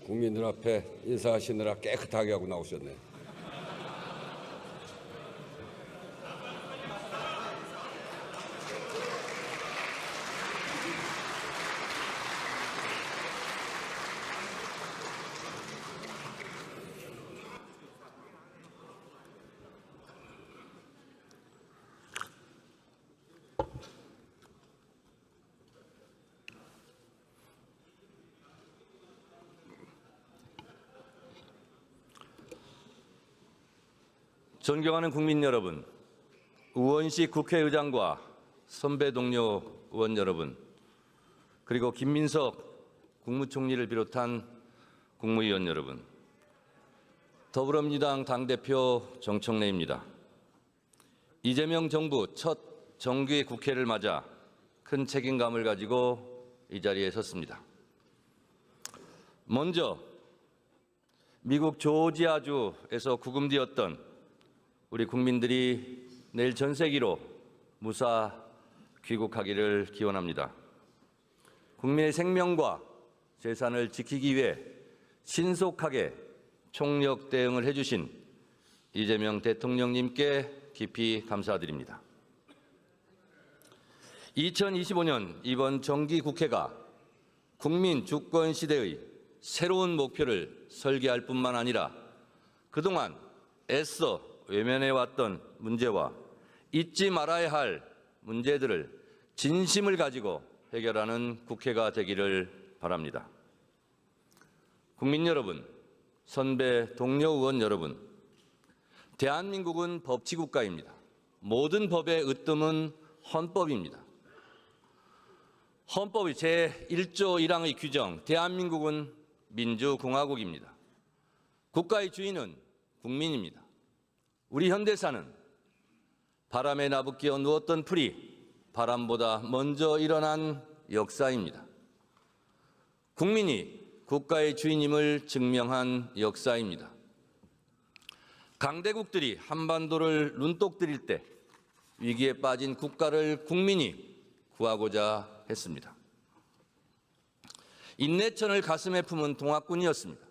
국민들 앞에 인사하시느라 깨끗하게 하고 나오셨네. 존경하는 국민 여러분, 우원식 국회의장과 선배 동료 의원 여러분, 그리고 김민석 국무총리를 비롯한 국무위원 여러분, 더불어민주당 당대표 정청래입니다. 이재명 정부 첫 정기 국회를 맞아 큰 책임감을 가지고 이 자리에 섰습니다. 먼저 미국 조지아주에서 구금되었던 우리 국민들이 내일 전 세계로 무사 귀국하기를 기원합니다. 국민의 생명과 재산을 지키기 위해 신속하게 총력 대응을 해주신 이재명 대통령님께 깊이 감사드립니다. 2025년 이번 정기국회가 국민 주권 시대의 새로운 목표를 설계할 뿐만 아니라 그동안 애써 외면해왔던 문제와 잊지 말아야 할 문제들을 진심을 가지고 해결하는 국회가 되기를 바랍니다. 국민 여러분, 선배 동료 의원 여러분, 대한민국은 법치국가입니다. 모든 법의 으뜸은 헌법입니다. 헌법의 제1조 1항의 규정, 대한민국은 민주공화국입니다. 국가의 주인은 국민입니다. 우리 현대사는 바람에 나부끼어 누웠던 풀이 바람보다 먼저 일어난 역사입니다. 국민이 국가의 주인임을 증명한 역사입니다. 강대국들이 한반도를 눈독 들일 때 위기에 빠진 국가를 국민이 구하고자 했습니다. 인내천을 가슴에 품은 동학군이었습니다.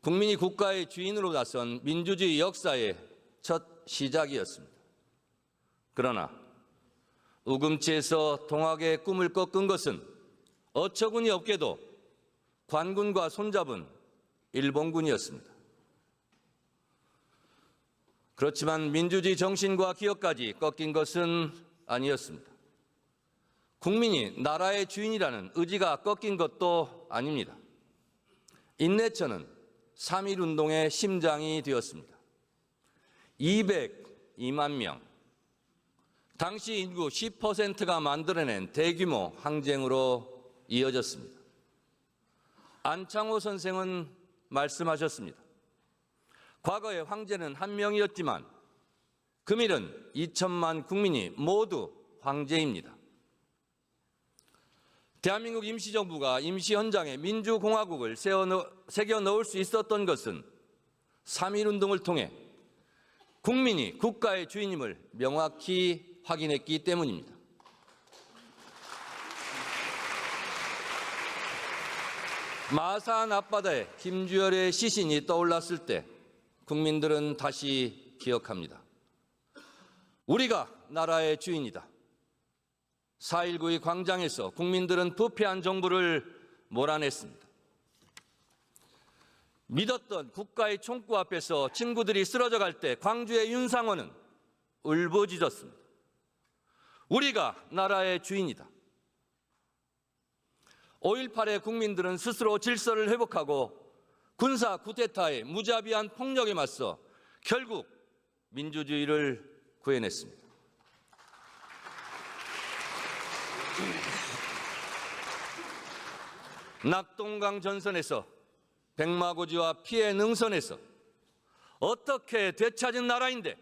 국민이 국가의 주인으로 나선 민주주의 역사의 첫 시작이었습니다. 그러나 우금치에서 동학의 꿈을 꺾은 것은 어처구니 없게도 관군과 손잡은 일본군이었습니다. 그렇지만 민주주의 정신과 기억까지 꺾인 것은 아니었습니다. 국민이 나라의 주인이라는 의지가 꺾인 것도 아닙니다. 인내천은 3.1운동의 심장이 되었습니다. 202만 명, 당시 인구 10%가 만들어낸 대규모 항쟁으로 이어졌습니다. 안창호 선생은 말씀하셨습니다. 과거의 황제는 한 명이었지만 금일은 2천만 국민이 모두 황제입니다. 대한민국 임시정부가 임시 현장에 민주공화국을 새겨 넣을 수 있었던 것은 3.1운동을 통해 국민이 국가의 주인임을 명확히 확인했기 때문입니다. 마산 앞바다에 김주열의 시신이 떠올랐을 때 국민들은 다시 기억합니다. 우리가 나라의 주인이다. 4.19의 광장에서 국민들은 부패한 정부를 몰아냈습니다. 믿었던 국가의 총구 앞에서 친구들이 쓰러져 갈 때 광주의 윤상호는 울부짖었습니다. 우리가 나라의 주인이다. 5.18의 국민들은 스스로 질서를 회복하고 군사 쿠데타의 무자비한 폭력에 맞서 결국 민주주의를 구해냈습니다. 낙동강 전선에서 백마고지와 피해 능선에서 어떻게 되찾은 나라인데?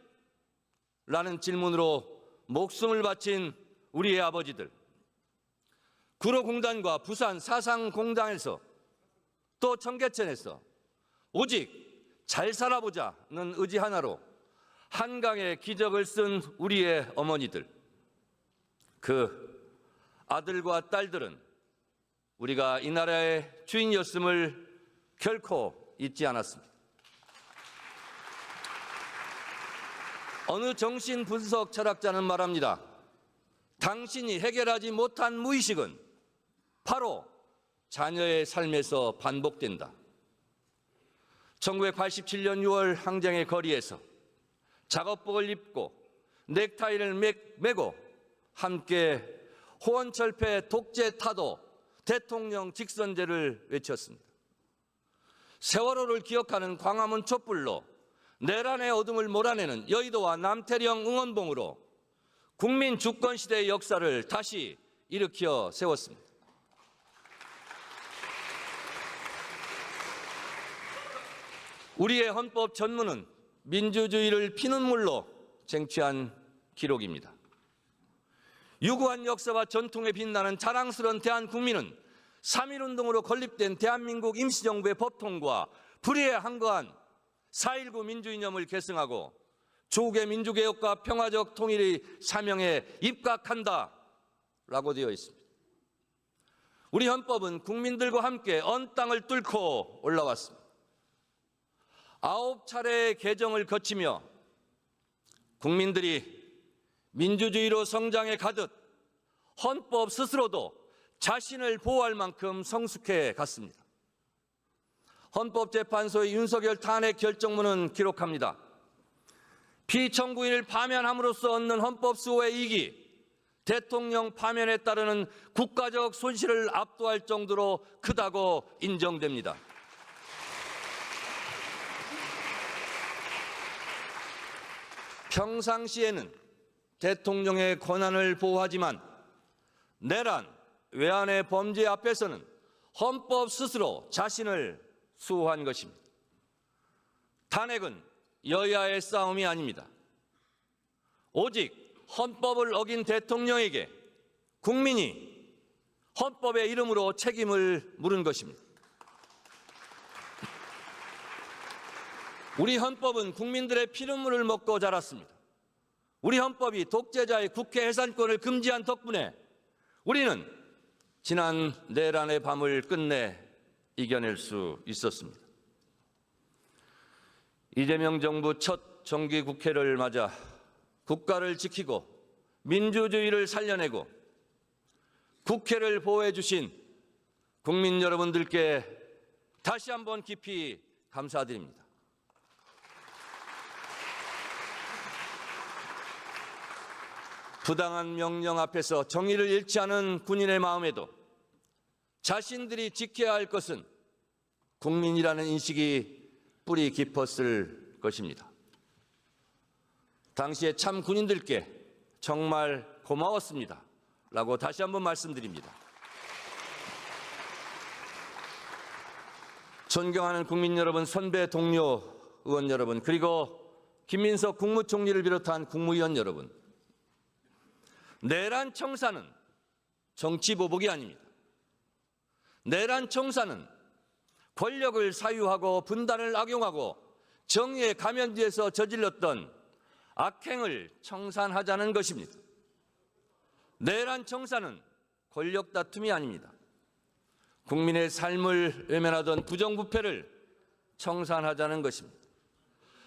라는 질문으로 목숨을 바친 우리의 아버지들, 구로공단과 부산 사상공단에서 또 청계천에서 오직 잘 살아보자는 의지 하나로 한강의 기적을 쓴 우리의 어머니들, 그 아들과 딸들은 우리가 이 나라의 주인이었음을 결코 잊지 않았습니다. 어느 정신분석 철학자는 말합니다. 당신이 해결하지 못한 무의식은 바로 자녀의 삶에서 반복된다. 1987년 6월 항쟁의 거리에서 작업복을 입고 넥타이를 매고 함께 호원철폐 독재 타도 대통령 직선제를 외쳤습니다. 세월호를 기억하는 광화문 촛불로 내란의 어둠을 몰아내는 여의도와 남태령 응원봉으로 국민 주권 시대의 역사를 다시 일으켜 세웠습니다. 우리의 헌법 전문은 민주주의를 피눈물로 쟁취한 기록입니다. 유구한 역사와 전통에 빛나는 자랑스러운 대한국민은 3.1운동으로 건립된 대한민국 임시정부의 법통과 불의에 항거한 4.19 민주이념을 계승하고 조국의 민주개혁과 평화적 통일의 사명에 입각한다라고 되어 있습니다. 우리 헌법은 국민들과 함께 언 땅을 뚫고 올라왔습니다. 9차례의 개정을 거치며 국민들이 민주주의로 성장해 가듯 헌법 스스로도 자신을 보호할 만큼 성숙해 갔습니다. 헌법재판소의 윤석열 탄핵 결정문은 기록합니다. 피청구인을 파면함으로써 얻는 헌법 수호의 이익이 대통령 파면에 따르는 국가적 손실을 압도할 정도로 크다고 인정됩니다. 평상시에는 대통령의 권한을 보호하지만 내란, 외환의 범죄 앞에서는 헌법 스스로 자신을 수호한 것입니다. 탄핵은 여야의 싸움이 아닙니다. 오직 헌법을 어긴 대통령에게 국민이 헌법의 이름으로 책임을 물은 것입니다. 우리 헌법은 국민들의 피눈물을 먹고 자랐습니다. 우리 헌법이 독재자의 국회 해산권을 금지한 덕분에 우리는 지난 내란의 밤을 끝내 이겨낼 수 있었습니다. 이재명 정부 첫 정기국회를 맞아 국가를 지키고 민주주의를 살려내고 국회를 보호해 주신 국민 여러분들께 다시 한번 깊이 감사드립니다. 부당한 명령 앞에서 정의를 잃지 않은 군인의 마음에도 자신들이 지켜야 할 것은 국민이라는 인식이 뿌리 깊었을 것입니다. 당시에 참 군인들께 정말 고마웠습니다. 라고 다시 한번 말씀드립니다. 존경하는 국민 여러분, 선배 동료 의원 여러분, 그리고 김민석 국무총리를 비롯한 국무위원 여러분, 내란 청사는 정치 보복이 아닙니다. 내란 청사는 권력을 사유하고 분단을 악용하고 정의의 가면 뒤에서 저질렀던 악행을 청산하자는 것입니다. 내란 청사는 권력 다툼이 아닙니다. 국민의 삶을 외면하던 부정부패를 청산하자는 것입니다.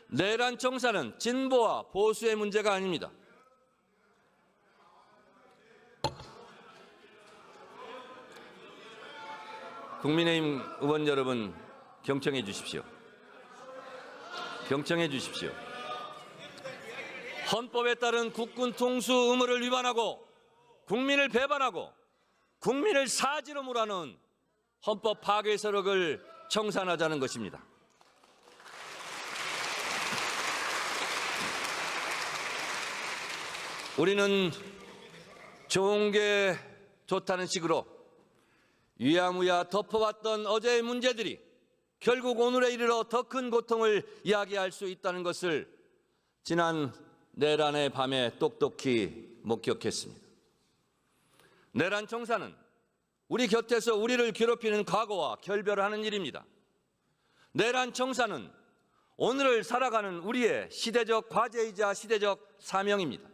내란 청사는 진보와 보수의 문제가 아닙니다. 국민의힘 의원 여러분, 경청해 주십시오. 경청해 주십시오. 헌법에 따른 국군 통수 의무를 위반하고 국민을 배반하고 국민을 사지로 몰아넣은 헌법 파괴 세력을 청산하자는 것입니다. 우리는 좋은 게 좋다는 식으로 유야무야 덮어왔던 어제의 문제들이 결국 오늘에 이르러 더 큰 고통을 이야기할 수 있다는 것을 지난 내란의 밤에 똑똑히 목격했습니다. 내란 청사는 우리 곁에서 우리를 괴롭히는 과거와 결별하는 일입니다. 내란 청사는 오늘을 살아가는 우리의 시대적 과제이자 시대적 사명입니다.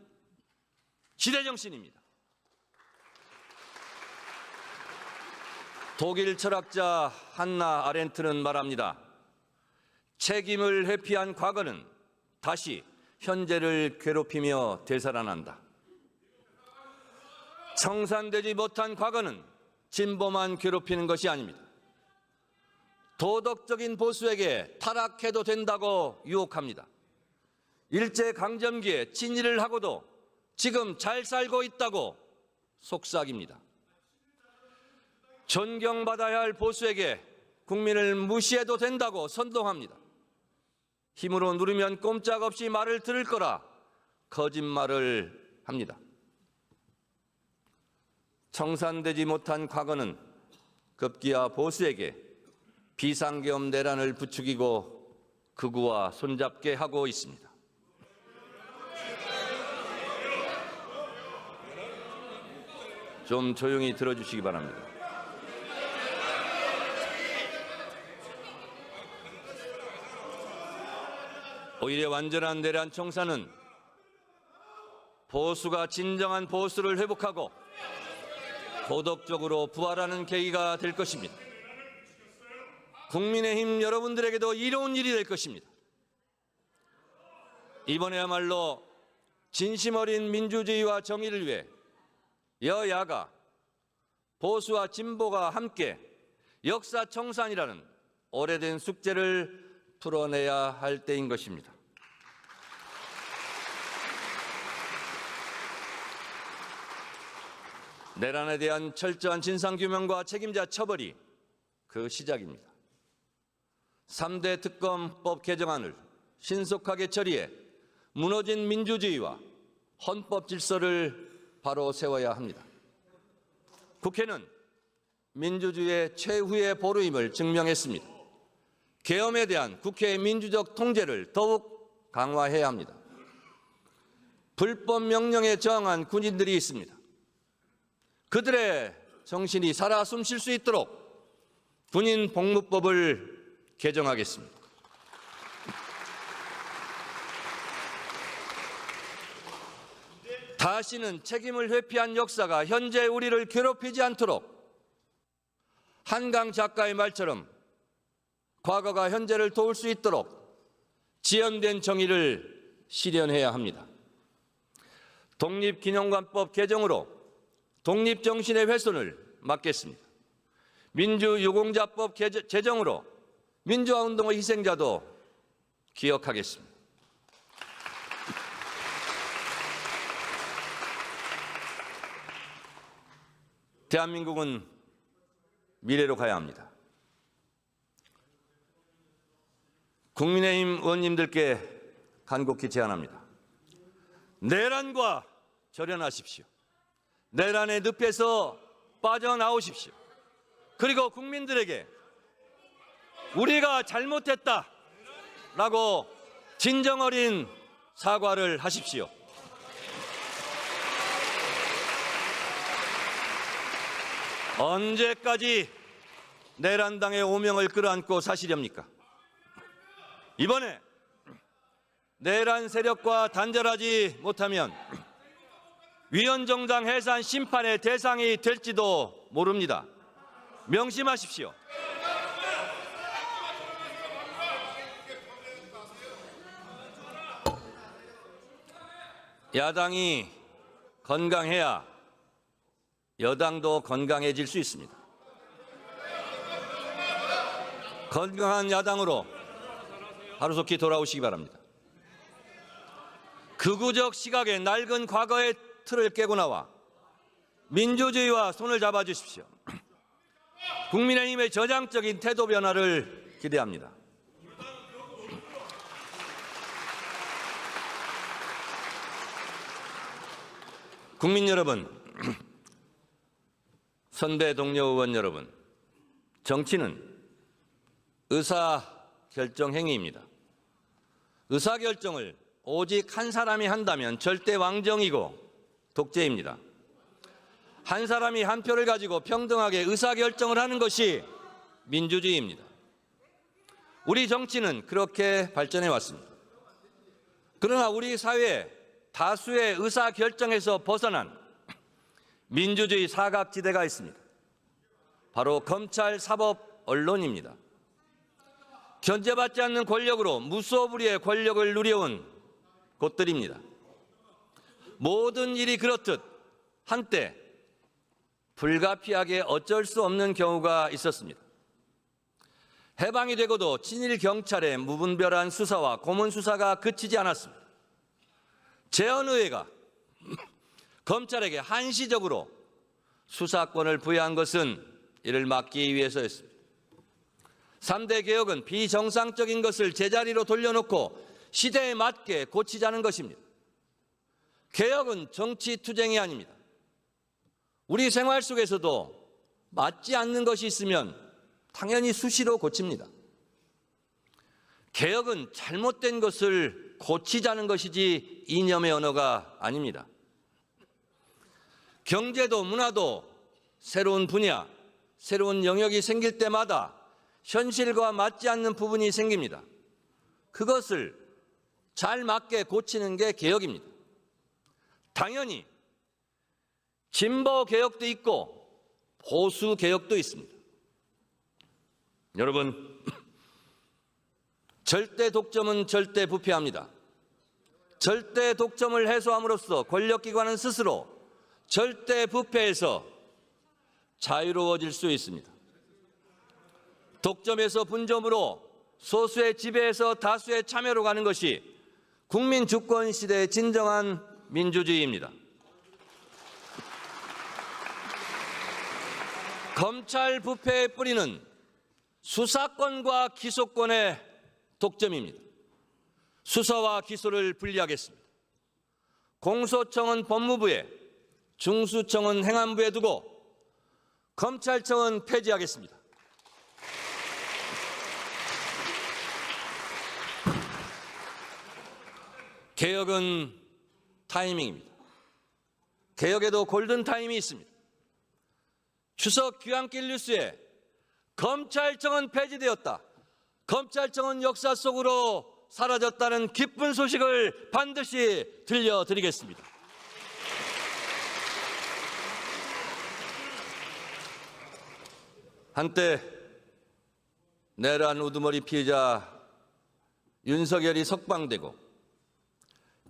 시대정신입니다. 독일 철학자 한나 아렌트는 말합니다. 책임을 회피한 과거는 다시 현재를 괴롭히며 되살아난다. 청산되지 못한 과거는 진보만 괴롭히는 것이 아닙니다. 도덕적인 보수에게 타락해도 된다고 유혹합니다. 일제강점기에 친일을 하고도 지금 잘 살고 있다고 속삭입니다. 존경받아야 할 보수에게 국민을 무시해도 된다고 선동합니다. 힘으로 누르면 꼼짝없이 말을 들을 거라 거짓말을 합니다. 청산되지 못한 과거는 급기야 보수에게 비상계엄 내란을 부추기고 극우와 손잡게 하고 있습니다. 좀 조용히 들어주시기 바랍니다. 오히려 완전한 내란 청산은 보수가 진정한 보수를 회복하고 도덕적으로 부활하는 계기가 될 것입니다. 국민의힘 여러분들에게도 이로운 일이 될 것입니다. 이번에야말로 진심 어린 민주주의와 정의를 위해 여야가 보수와 진보가 함께 역사 청산이라는 오래된 숙제를 풀어내야 할 때인 것입니다. 내란에 대한 철저한 진상규명과 책임자 처벌이 그 시작입니다. 3대 특검법 개정안을 신속하게 처리해 무너진 민주주의와 헌법 질서를 바로 세워야 합니다. 국회는 민주주의의 최후의 보루임을 증명했습니다. 계엄에 대한 국회의 민주적 통제를 더욱 강화해야 합니다. 불법 명령에 저항한 군인들이 있습니다. 그들의 정신이 살아 숨쉴 수 있도록 군인 복무법을 개정하겠습니다. 다시는 책임을 회피한 역사가 현재 우리를 괴롭히지 않도록 한강 작가의 말처럼 과거가 현재를 도울 수 있도록 지연된 정의를 실현해야 합니다. 독립기념관법 개정으로 독립정신의 훼손을 막겠습니다. 민주유공자법 제정으로 민주화운동의 희생자도 기억하겠습니다. 대한민국은 미래로 가야 합니다. 국민의힘 의원님들께 간곡히 제안합니다. 내란과 절연하십시오. 내란의 늪에서 빠져나오십시오. 그리고 국민들에게 우리가 잘못했다라고 진정 어린 사과를 하십시오. 언제까지 내란당의 오명을 끌어안고 사시렵니까? 이번에 내란 세력과 단절하지 못하면 위헌정당 해산 심판의 대상이 될지도 모릅니다. 명심하십시오. 야당이 건강해야 여당도 건강해질 수 있습니다. 건강한 야당으로 하루속히 돌아오시기 바랍니다. 극우적 시각의 낡은 과거의 틀을 깨고 나와 민주주의와 손을 잡아주십시오. 국민의힘의 저장적인 태도 변화를 기대합니다. 국민 여러분, 선배 동료 의원 여러분, 정치는 의사결정행위입니다. 의사결정을 오직 한 사람이 한다면 절대 왕정이고 독재입니다. 한 사람이 한 표를 가지고 평등하게 의사결정을 하는 것이 민주주의입니다. 우리 정치는 그렇게 발전해 왔습니다. 그러나 우리 사회에 다수의 의사결정에서 벗어난 민주주의 사각지대가 있습니다. 바로 검찰, 사법, 언론입니다. 견제받지 않는 권력으로 무소불위의 권력을 누려온 곳들입니다. 모든 일이 그렇듯 한때 불가피하게 어쩔 수 없는 경우가 있었습니다. 해방이 되고도 친일 경찰의 무분별한 수사와 고문 수사가 그치지 않았습니다. 재헌의회가 검찰에게 한시적으로 수사권을 부여한 것은 이를 막기 위해서였습니다. 3대 개혁은 비정상적인 것을 제자리로 돌려놓고 시대에 맞게 고치자는 것입니다. 개혁은 정치투쟁이 아닙니다. 우리 생활 속에서도 맞지 않는 것이 있으면 당연히 수시로 고칩니다. 개혁은 잘못된 것을 고치자는 것이지 이념의 언어가 아닙니다. 경제도 문화도 새로운 분야, 새로운 영역이 생길 때마다 현실과 맞지 않는 부분이 생깁니다. 그것을 잘 맞게 고치는 게 개혁입니다. 당연히 진보 개혁도 있고 보수 개혁도 있습니다. 여러분, 절대 독점은 절대 부패합니다. 절대 독점을 해소함으로써 권력기관은 스스로 절대 부패에서 자유로워질 수 있습니다. 독점에서 분점으로 소수의 지배에서 다수의 참여로 가는 것이 국민 주권 시대의 진정한 민주주의입니다. 검찰 부패의 뿌리는 수사권과 기소권의 독점입니다. 수사와 기소를 분리하겠습니다. 공소청은 법무부에, 중수청은 행안부에 두고 검찰청은 폐지하겠습니다. 개혁은 타이밍입니다. 개혁에도 골든타임이 있습니다. 추석 귀환길 뉴스에 검찰청은 폐지되었다, 검찰청은 역사 속으로 사라졌다는 기쁜 소식을 반드시 들려드리겠습니다. 한때 내란 우두머리 피해자 윤석열이 석방되고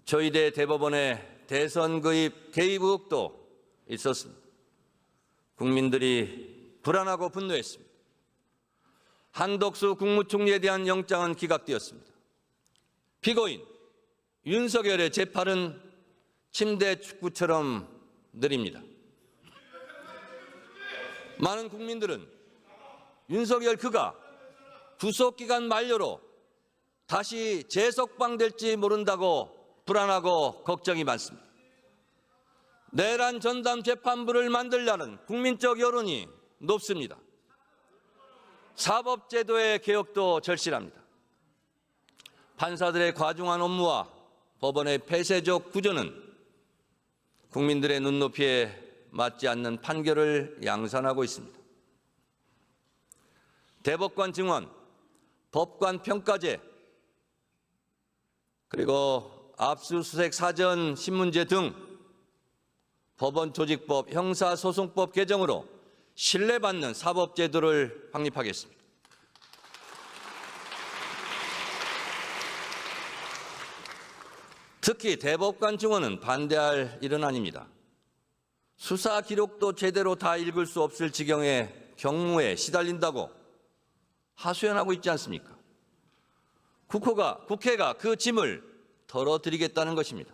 저희대 대법원의 대선 개입 의혹도 있었습니다. 국민들이 불안하고 분노했습니다. 한덕수 국무총리에 대한 영장은 기각되었습니다. 피고인 윤석열의 재판은 침대 축구처럼 느립니다. 많은 국민들은 윤석열 그가 구속기간 만료로 다시 재석방될지 모른다고 불안하고 걱정이 많습니다. 내란 전담 재판부를 만들려는 국민적 여론이 높습니다. 사법제도의 개혁도 절실합니다. 판사들의 과중한 업무와 법원의 폐쇄적 구조는 국민들의 눈높이에 맞지 않는 판결을 양산하고 있습니다. 대법관 증언, 법관 평가제, 그리고 압수수색 사전 신문제 등 법원 조직법, 형사소송법 개정으로 신뢰받는 사법제도를 확립하겠습니다. 특히 대법관 증언은 반대할 일은 아닙니다. 수사 기록도 제대로 다 읽을 수 없을 지경의 경무에 시달린다고 하소연하고 있지 않습니까? 국회가 그 짐을 덜어드리겠다는 것입니다.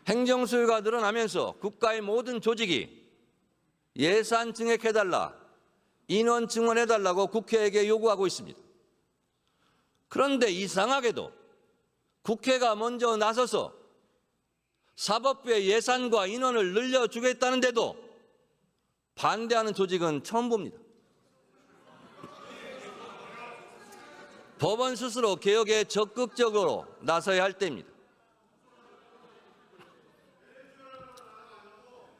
행정소유가 늘어나면서 국가의 모든 조직이 예산 증액해달라, 인원 증원해달라고 국회에게 요구하고 있습니다. 그런데 이상하게도 국회가 먼저 나서서 사법부의 예산과 인원을 늘려주겠다는데도 반대하는 조직은 처음 봅니다. 법원 스스로 개혁에 적극적으로 나서야 할 때입니다.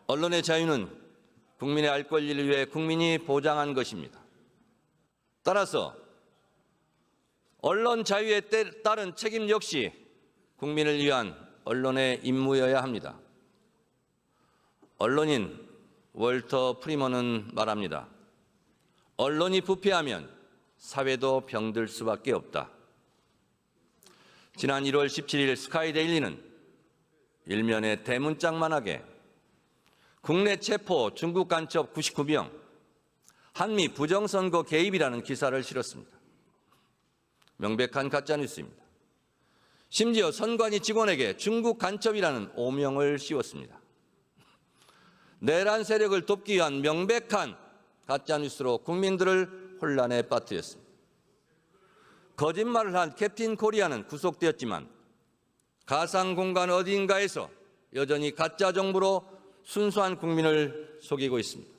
언론의 자유는 국민의 알 권리를 위해 국민이 보장한 것입니다. 따라서 언론 자유에 따른 책임 역시 국민을 위한 언론의 임무여야 합니다. 언론인 월터 프리먼은 말합니다. 언론이 부패하면 사회도 병들 수밖에 없다. 지난 1월 17일 스카이데일리는 일면에 대문짝만하게 국내 체포 중국 간첩 99명, 한미 부정선거 개입이라는 기사를 실었습니다. 명백한 가짜뉴스입니다. 심지어 선관위 직원에게 중국 간첩이라는 오명을 씌웠습니다. 내란 세력을 돕기 위한 명백한 가짜뉴스로 국민들을 혼란에 빠뜨렸습니다. 거짓말을 한 캡틴 코리아는 구속되었지만 가상 공간 어디인가에서 여전히 가짜 정보로 순수한 국민을 속이고 있습니다.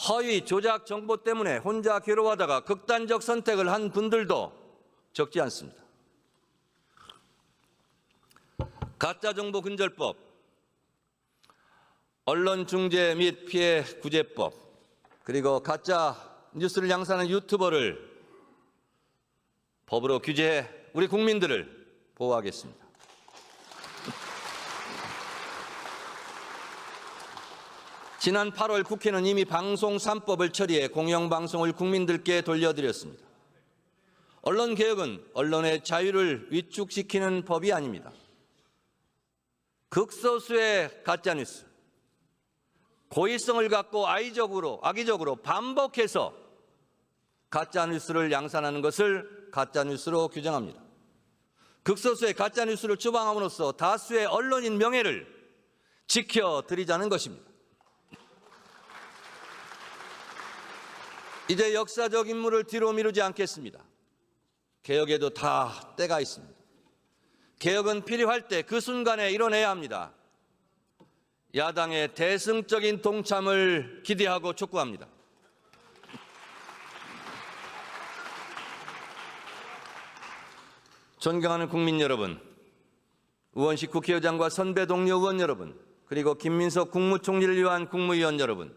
허위 조작 정보 때문에 혼자 괴로워하다가 극단적 선택을 한 분들도 적지 않습니다. 가짜정보근절법, 언론중재 및 피해 구제법, 그리고 가짜 뉴스를 양산하는 유튜버를 법으로 규제해 우리 국민들을 보호하겠습니다. 지난 8월 국회는 이미 방송 3법을 처리해 공영방송을 국민들께 돌려드렸습니다. 언론개혁은 언론의 자유를 위축시키는 법이 아닙니다. 극소수의 가짜뉴스, 고의성을 갖고 악의적으로 반복해서 가짜뉴스를 양산하는 것을 가짜뉴스로 규정합니다. 극소수의 가짜뉴스를 추방함으로써 다수의 언론인 명예를 지켜드리자는 것입니다. 이제 역사적 임무를 뒤로 미루지 않겠습니다. 개혁에도 다 때가 있습니다. 개혁은 필요할 때 그 순간에 이뤄내야 합니다. 야당의 대승적인 동참을 기대하고 촉구합니다. 존경하는 국민 여러분, 우원식 국회의장과 선배 동료 의원 여러분, 그리고 김민석 국무총리를 위한 국무위원 여러분,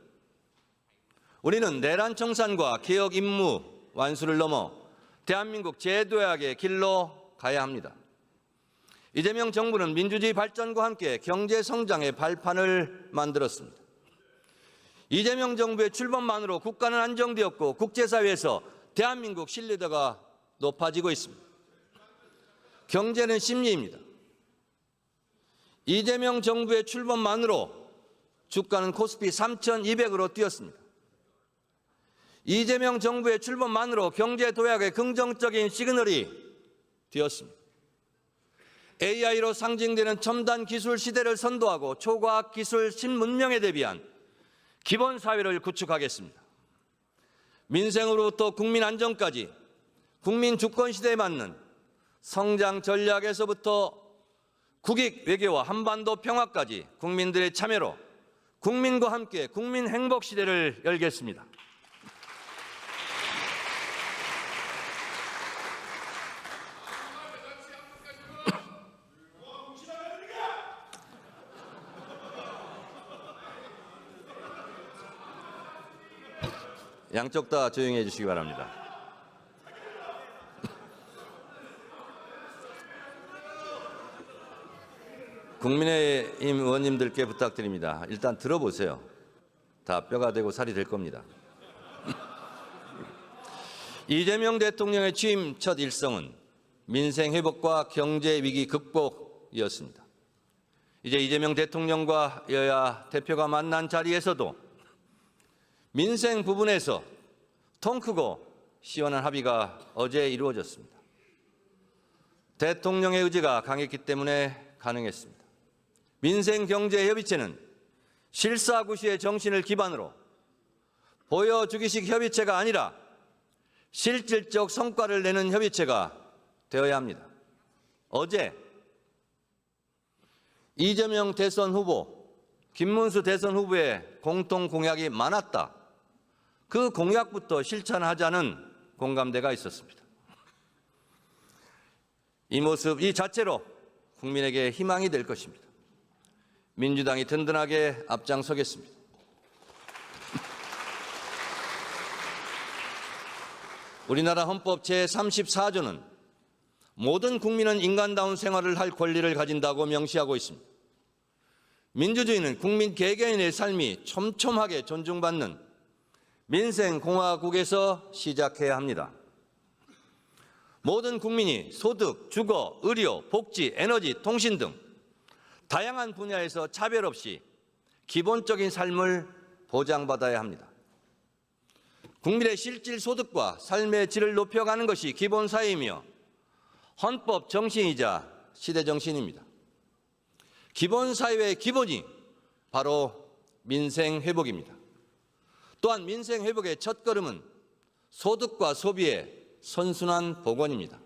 우리는 내란 청산과 개혁 임무 완수를 넘어 대한민국 제도약의 길로 가야 합니다. 이재명 정부는 민주주의 발전과 함께 경제 성장의 발판을 만들었습니다. 이재명 정부의 출범만으로 국가는 안정되었고 국제사회에서 대한민국 신뢰도가 높아지고 있습니다. 경제는 심리입니다. 이재명 정부의 출범만으로 주가는 코스피 3,200으로 뛰었습니다. 이재명 정부의 출범만으로 경제 도약의 긍정적인 시그널이 되었습니다. AI로 상징되는 첨단 기술 시대를 선도하고 초과학 기술 신문명에 대비한 기본 사회를 구축하겠습니다. 민생으로부터 국민 안정까지 국민 주권 시대에 맞는 성장 전략에서부터 국익 외교와 한반도 평화까지 국민들의 참여로 국민과 함께 국민 행복 시대를 열겠습니다. 양쪽 다 조용히 해주시기 바랍니다. 국민의힘 의원님들께 부탁드립니다. 일단 들어보세요. 다 뼈가 되고 살이 될 겁니다. 이재명 대통령의 취임 첫 일성은 민생 회복과 경제 위기 극복이었습니다. 이제 이재명 대통령과 여야 대표가 만난 자리에서도 민생 부분에서 통 크고 시원한 합의가 어제 이루어졌습니다. 대통령의 의지가 강했기 때문에 가능했습니다. 민생경제협의체는 실사구시의 정신을 기반으로 보여주기식 협의체가 아니라 실질적 성과를 내는 협의체가 되어야 합니다. 어제 이재명 대선 후보, 김문수 대선 후보의 공통 공약이 많았다. 그 공약부터 실천하자는 공감대가 있었습니다. 이 모습 이 자체로 국민에게 희망이 될 것입니다. 민주당이 든든하게 앞장서겠습니다. 우리나라 헌법 제34조는 모든 국민은 인간다운 생활을 할 권리를 가진다고 명시하고 있습니다. 민주주의는 국민 개개인의 삶이 촘촘하게 존중받는 민생공화국에서 시작해야 합니다. 모든 국민이 소득, 주거, 의료, 복지, 에너지, 통신 등 다양한 분야에서 차별 없이 기본적인 삶을 보장받아야 합니다. 국민의 실질 소득과 삶의 질을 높여가는 것이 기본사회이며 헌법 정신이자 시대 정신입니다. 기본사회의 기본이 바로 민생회복입니다. 또한 민생회복의 첫걸음은 소득과 소비의 선순환 복원입니다.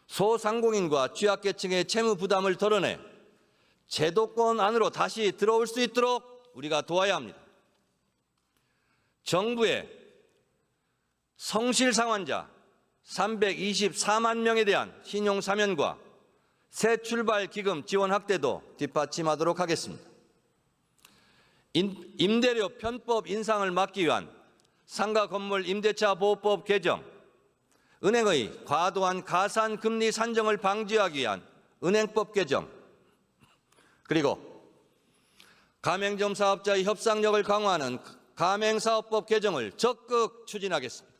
소상공인과 취약계층의 채무 부담을 덜어내 제도권 안으로 다시 들어올 수 있도록 우리가 도와야 합니다. 정부의 성실상환자 324만 명에 대한 신용사면과 새출발기금 지원 확대도 뒷받침하도록 하겠습니다. 임대료 편법 인상을 막기 위한 상가건물 임대차 보호법 개정, 은행의 과도한 가산금리 산정을 방지하기 위한 은행법 개정, 그리고 가맹점 사업자의 협상력을 강화하는 가맹사업법 개정을 적극 추진하겠습니다.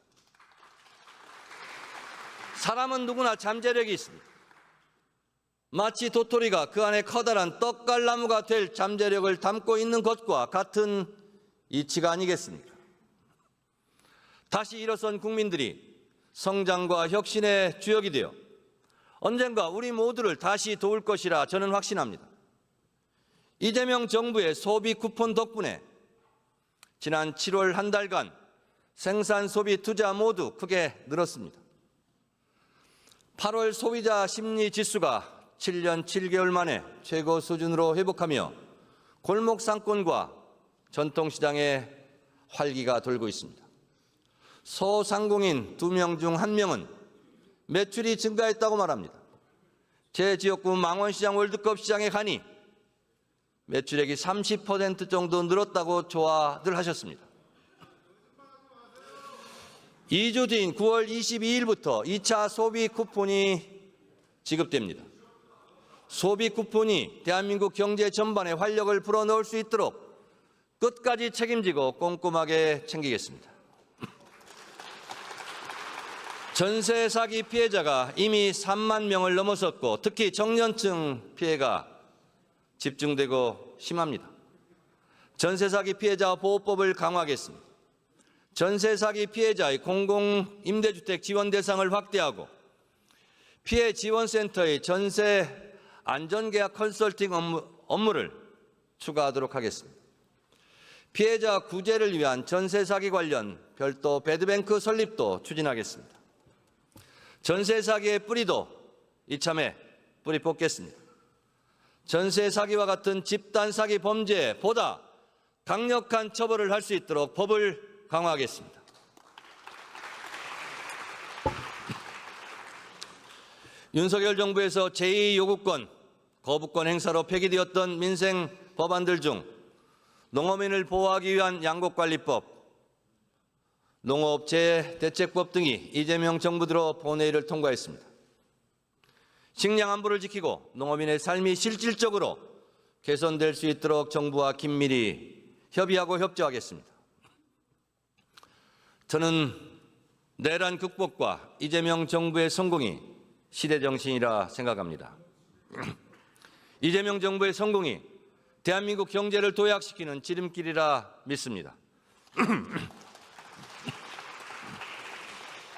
사람은 누구나 잠재력이 있습니다. 마치 도토리가 그 안에 커다란 떡갈나무가 될 잠재력을 담고 있는 것과 같은 이치가 아니겠습니까? 다시 일어선 국민들이 성장과 혁신의 주역이 되어 언젠가 우리 모두를 다시 도울 것이라 저는 확신합니다. 이재명 정부의 소비 쿠폰 덕분에 지난 7월 한 달간 생산, 소비, 투자 모두 크게 늘었습니다. 8월 소비자 심리 지수가 7년 7개월 만에 최고 수준으로 회복하며 골목 상권과 전통시장에 활기가 돌고 있습니다. 소상공인 2명 중 1명은 매출이 증가했다고 말합니다. 제 지역구 망원시장 월드컵 시장에 가니 매출액이 30% 정도 늘었다고 좋아들 하셨습니다. 2주 뒤인 9월 22일부터 2차 소비 쿠폰이 지급됩니다. 소비 쿠폰이 대한민국 경제 전반에 활력을 불어넣을 수 있도록 끝까지 책임지고 꼼꼼하게 챙기겠습니다. 전세 사기 피해자가 이미 3만 명을 넘어섰고 특히 청년층 피해가 집중되고 심합니다. 전세 사기 피해자 보호법을 강화하겠습니다. 전세 사기 피해자의 공공임대주택 지원 대상을 확대하고 피해 지원센터의 전세 안전계약 컨설팅 업무를 추가하도록 하겠습니다. 피해자 구제를 위한 전세 사기 관련 별도 배드뱅크 설립도 추진하겠습니다. 전세 사기의 뿌리도 이참에 뿌리 뽑겠습니다. 전세 사기와 같은 집단 사기 범죄에 보다 강력한 처벌을 할 수 있도록 법을 강화하겠습니다. 윤석열 정부에서 제2요구권, 거부권 행사로 폐기되었던 민생 법안들 중 농어민을 보호하기 위한 양곡관리법, 농업재해대책법 등이 이재명 정부 들어 본회의를 통과했습니다. 식량 안보를 지키고 농어민의 삶이 실질적으로 개선될 수 있도록 정부와 긴밀히 협의하고 협조하겠습니다. 저는 내란 극복과 이재명 정부의 성공이 시대 정신이라 생각합니다. 이재명 정부의 성공이 대한민국 경제를 도약시키는 지름길이라 믿습니다.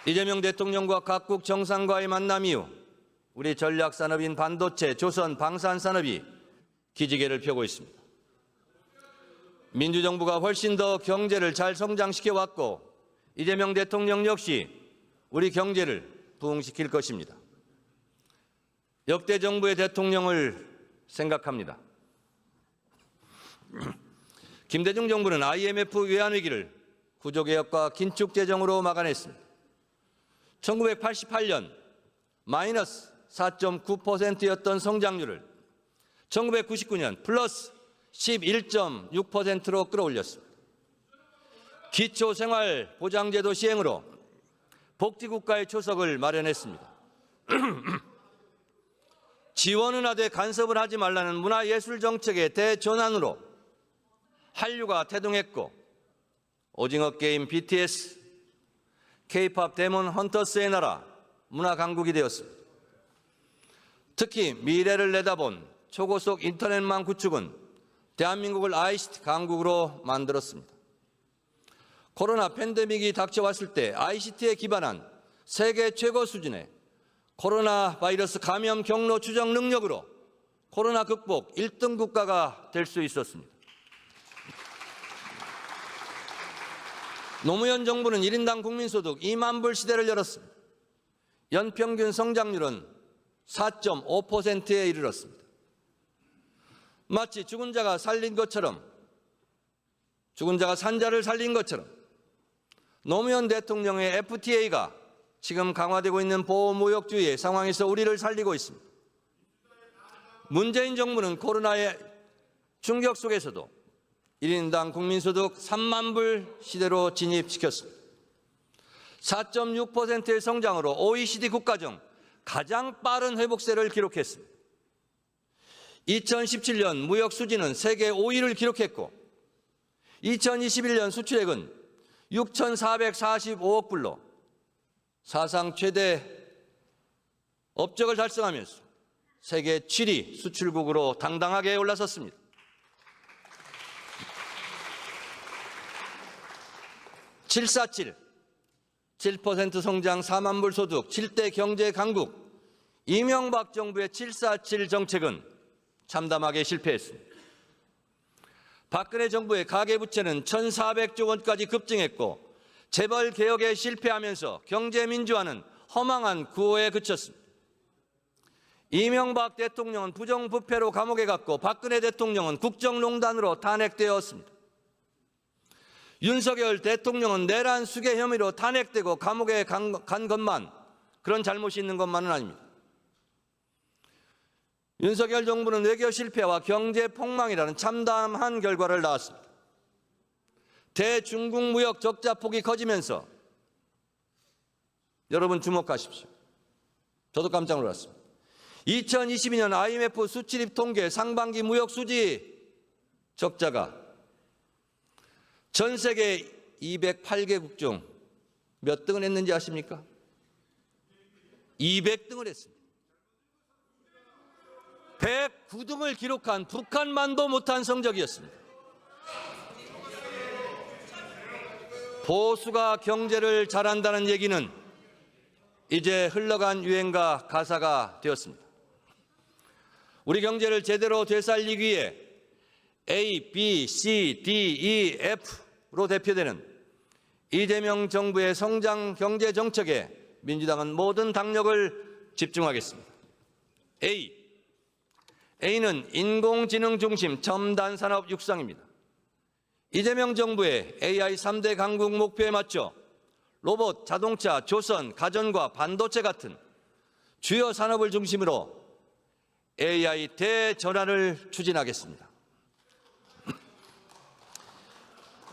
이재명 대통령과 각국 정상과의 만남 이후 우리 전략산업인 반도체, 조선, 방산산업이 기지개를 펴고 있습니다. 민주정부가 훨씬 더 경제를 잘 성장시켜왔고 이재명 대통령 역시 우리 경제를 부흥시킬 것입니다. 역대 정부의 대통령을 생각합니다. 김대중 정부는 IMF 외환위기를 구조개혁과 긴축재정으로 막아냈습니다. 1988년 마이너스 4.9%였던 성장률을 1999년 플러스 11.6%로 끌어올렸습니다. 기초생활보장제도 시행으로 복지국가의 초석을 마련했습니다. 지원은 하되 간섭을 하지 말라는 문화예술 정책의 대전환으로 한류가 태동했고 오징어 게임 BTS, K-팝 데몬 헌터스의 나라, 문화 강국이 되었습니다. 특히 미래를 내다본 초고속 인터넷망 구축은 대한민국을 ICT 강국으로 만들었습니다. 코로나 팬데믹이 닥쳐왔을 때 ICT에 기반한 세계 최고 수준의 코로나 바이러스 감염 경로 추적 능력으로 코로나 극복 1등 국가가 될 수 있었습니다. 노무현 정부는 1인당 국민소득 2만 불 시대를 열었습니다. 연평균 성장률은 4.5%에 이르렀습니다. 마치 죽은 자가 살린 것처럼, 죽은 자가 산자를 살린 것처럼 노무현 대통령의 FTA가 지금 강화되고 있는 보호무역주의의 상황에서 우리를 살리고 있습니다. 문재인 정부는 코로나의 충격 속에서도 1인당 국민소득 3만 불 시대로 진입시켰습니다. 4.6%의 성장으로 OECD 국가 중 가장 빠른 회복세를 기록했습니다. 2017년 무역 수지는 세계 5위를 기록했고 2021년 수출액은 6,445억 불로 사상 최대 업적을 달성하면서 세계 7위 수출국으로 당당하게 올라섰습니다. 747, 7% 성장 4만 불 소득, 7대 경제 강국, 이명박 정부의 747 정책은 참담하게 실패했습니다. 박근혜 정부의 가계부채는 1,400조 원까지 급증했고 재벌 개혁에 실패하면서 경제 민주화는 허망한 구호에 그쳤습니다. 이명박 대통령은 부정부패로 감옥에 갔고 박근혜 대통령은 국정농단으로 탄핵되었습니다. 윤석열 대통령은 내란 수괴 혐의로 탄핵되고 감옥에 간 것만, 그런 잘못이 있는 것만은 아닙니다. 윤석열 정부는 외교 실패와 경제 폭망이라는 참담한 결과를 낳았습니다. 대중국 무역 적자 폭이 커지면서 여러분 주목하십시오. 저도 깜짝 놀랐습니다. 2022년 IMF 수출입 통계 상반기 무역 수지 적자가 전 세계 208개국 중 몇 등을 했는지 아십니까? 200등을 했습니다. 109등을 기록한 북한만도 못한 성적이었습니다. 보수가 경제를 잘한다는 얘기는 이제 흘러간 유행가 가사가 되었습니다. 우리 경제를 제대로 되살리기 위해 A, B, C, D, E, F로 대표되는 이재명 정부의 성장 경제 정책에 민주당은 모든 당력을 집중하겠습니다. A는 인공지능 중심 첨단 산업 육성입니다. 이재명 정부의 AI 3대 강국 목표에 맞춰 로봇, 자동차, 조선, 가전과 반도체 같은 주요 산업을 중심으로 AI 대전환을 추진하겠습니다.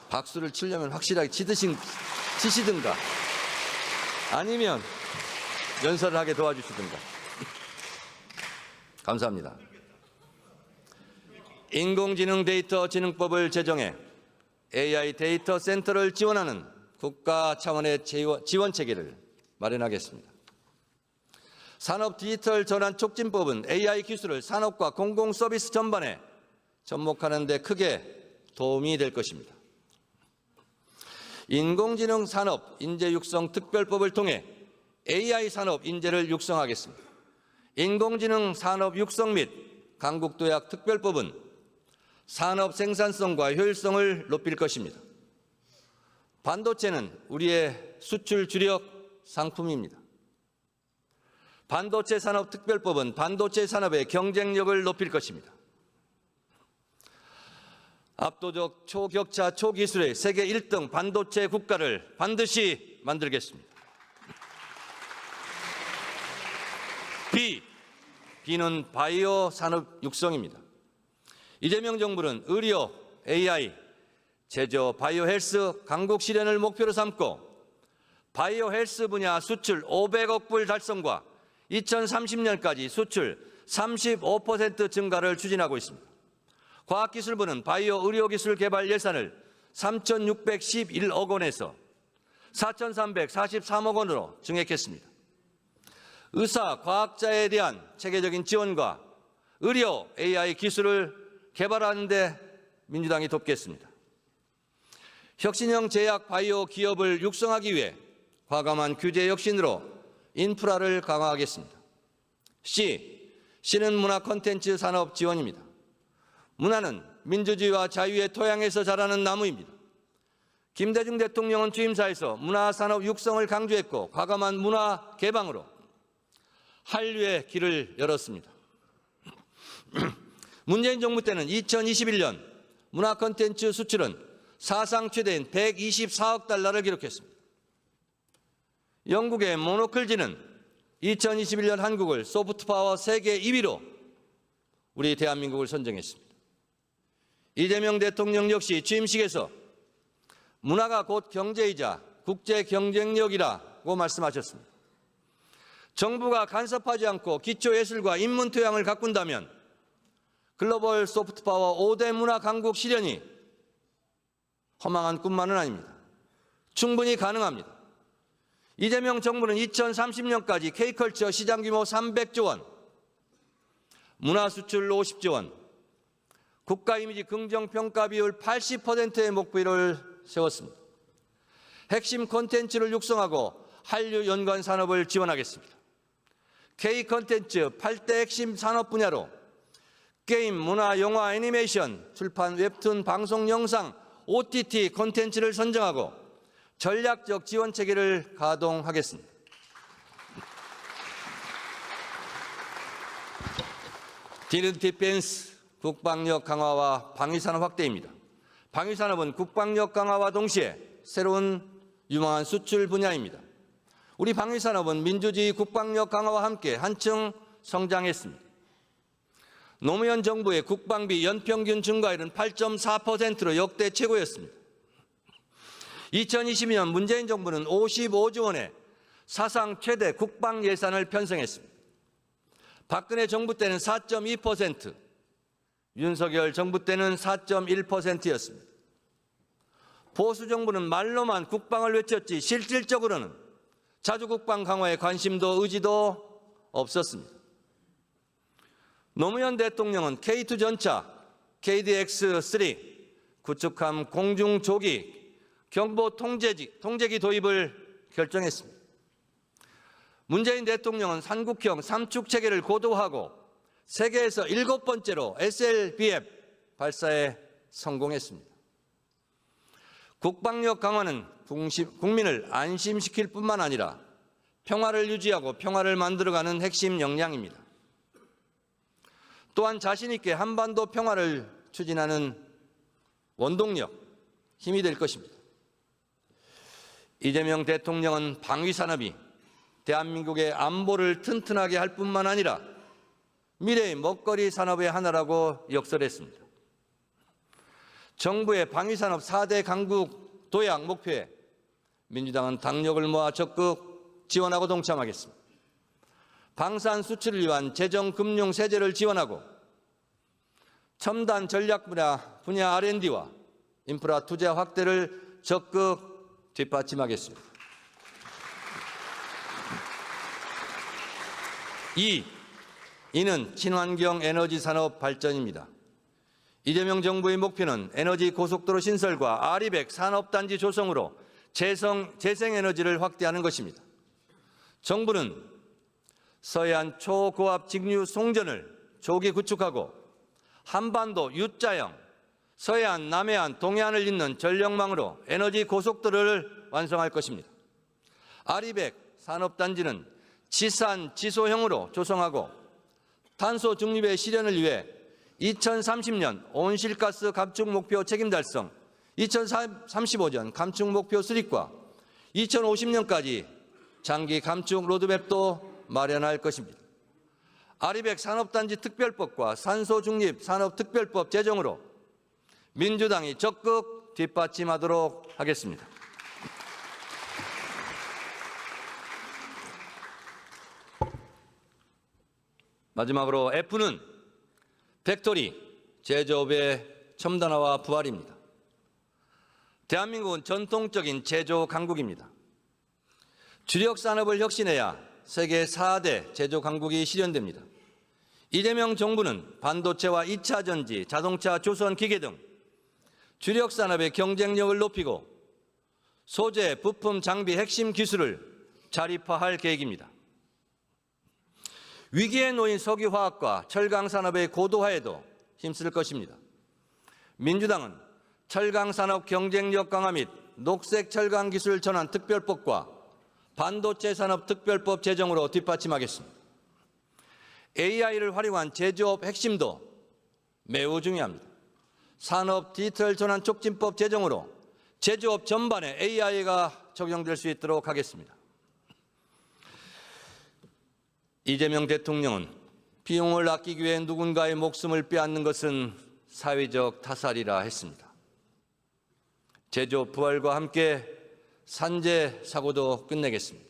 박수를 치려면 확실하게 치시든가 아니면 연설을 하게 도와주시든가. 감사합니다. 인공지능 데이터 진흥법을 제정해 AI 데이터 센터를 지원하는 국가 차원의 지원 체계를 마련하겠습니다. 산업 디지털 전환 촉진법은 AI 기술을 산업과 공공 서비스 전반에 접목하는 데 크게 도움이 될 것입니다. 인공지능 산업 인재 육성 특별법을 통해 AI 산업 인재를 육성하겠습니다. 인공지능 산업 육성 및 강국도약 특별법은 산업 생산성과 효율성을 높일 것입니다. 반도체는 우리의 수출 주력 상품입니다. 반도체 산업 특별법은 반도체 산업의 경쟁력을 높일 것입니다. 압도적 초격차 초기술의 세계 1등 반도체 국가를 반드시 만들겠습니다. B는 바이오 산업 육성입니다. 이재명 정부는 의료, AI, 제조, 바이오 헬스 강국 실현을 목표로 삼고 바이오 헬스 분야 수출 500억 불 달성과 2030년까지 수출 35% 증가를 추진하고 있습니다. 과학기술부는 바이오 의료기술 개발 예산을 3,611억 원에서 4,343억 원으로 증액했습니다. 의사, 과학자에 대한 체계적인 지원과 의료 AI 기술을 개발하는 데 민주당이 돕겠습니다. 혁신형 제약 바이오 기업을 육성하기 위해 과감한 규제 혁신으로 인프라를 강화하겠습니다. C는 문화 콘텐츠 산업 지원입니다. 문화는 민주주의와 자유의 토양에서 자라는 나무입니다. 김대중 대통령은 취임사에서 문화산업 육성을 강조했고 과감한 문화 개방으로 한류의 길을 열었습니다. 문재인 정부 때는 2021년 문화 콘텐츠 수출은 사상 최대인 124억 달러를 기록했습니다. 영국의 모노클지는 2021년 한국을 소프트파워 세계 2위로 우리 대한민국을 선정했습니다. 이재명 대통령 역시 취임식에서 문화가 곧 경제이자 국제 경쟁력이라고 말씀하셨습니다. 정부가 간섭하지 않고 기초예술과 인문토양을 가꾼다면 글로벌 소프트파워 5대 문화 강국 실현이 허망한 꿈만은 아닙니다. 충분히 가능합니다. 이재명 정부는 2030년까지 K컬처 시장 규모 300조 원, 문화 수출 50조 원, 국가 이미지 긍정평가 비율 80%의 목표를 세웠습니다. 핵심 콘텐츠를 육성하고 한류 연관 산업을 지원하겠습니다. K 콘텐츠 8대 핵심 산업 분야로 게임, 문화, 영화, 애니메이션, 출판, 웹툰, 방송, 영상, OTT 콘텐츠를 선정하고 전략적 지원 체계를 가동하겠습니다. 디펜스 국방력 강화와 방위산업 확대입니다. 방위산업은 국방력 강화와 동시에 새로운 유망한 수출 분야입니다. 우리 방위산업은 민주주의 국방력 강화와 함께 한층 성장했습니다. 노무현 정부의 국방비 연평균 증가율은 8.4%로 역대 최고였습니다. 2022년 문재인 정부는 55조 원의 사상 최대 국방 예산을 편성했습니다. 박근혜 정부 때는 4.2%, 윤석열 정부 때는 4.1%였습니다. 보수 정부는 말로만 국방을 외쳤지 실질적으로는 자주국방 강화에 관심도 의지도 없었습니다. 노무현 대통령은 K2 전차, KDX-3, 구축함 공중조기, 경보 통제기 도입을 결정했습니다. 문재인 대통령은 삼국형 삼축 체계를 고도화하고 세계에서 7번째로 SLBM 발사에 성공했습니다. 국방력 강화는 국민을 안심시킬 뿐만 아니라 평화를 유지하고 평화를 만들어가는 핵심 역량입니다. 또한 자신 있게 한반도 평화를 추진하는 원동력, 힘이 될 것입니다. 이재명 대통령은 방위산업이 대한민국의 안보를 튼튼하게 할 뿐만 아니라 미래의 먹거리 산업의 하나라고 역설했습니다. 정부의 방위산업 4대 강국 도약 목표에 민주당은 당력을 모아 적극 지원하고 동참하겠습니다. 방산 수출을 위한 재정 금융 세제를 지원하고 첨단 전략 분야 R&D와 인프라 투자 확대를 적극 뒷받침하겠습니다. 이는 친환경 에너지 산업 발전입니다. 이재명 정부의 목표는 에너지 고속도로 신설과 R200 산업단지 조성으로 재생에너지를 확대하는 것입니다. 정부는 서해안 초고압 직류 송전을 조기 구축하고 한반도 U자형, 서해안, 남해안, 동해안을 잇는 전력망으로 에너지 고속도로를 완성할 것입니다. R200 산업단지는 지산, 지소형으로 조성하고 탄소 중립의 실현을 위해 2030년 온실가스 감축 목표 책임 달성, 2035년 감축 목표 수립과 2050년까지 장기 감축 로드맵도 마련할 것입니다. R200 산업단지 특별법과 산소 중립 산업특별법 제정으로 민주당이 적극 뒷받침하도록 하겠습니다. 마지막으로 F는 팩토리, 제조업의 첨단화와 부활입니다. 대한민국은 전통적인 제조 강국입니다. 주력 산업을 혁신해야 세계 4대 제조 강국이 실현됩니다. 이재명 정부는 반도체와 2차 전지, 자동차, 조선, 기계 등 주력 산업의 경쟁력을 높이고 소재, 부품, 장비, 핵심 기술을 자립화할 계획입니다. 위기에 놓인 석유화학과 철강 산업의 고도화에도 힘쓸 것입니다. 민주당은 철강 산업 경쟁력 강화 및 녹색 철강 기술 전환 특별법과 반도체 산업 특별법 제정으로 뒷받침하겠습니다. AI를 활용한 제조업 핵심도 매우 중요합니다. 산업 디지털 전환 촉진법 제정으로 제조업 전반에 AI가 적용될 수 있도록 하겠습니다. 이재명 대통령은 비용을 아끼기 위해 누군가의 목숨을 빼앗는 것은 사회적 타살이라 했습니다. 제조업 부활과 함께 산재 사고도 끝내겠습니다.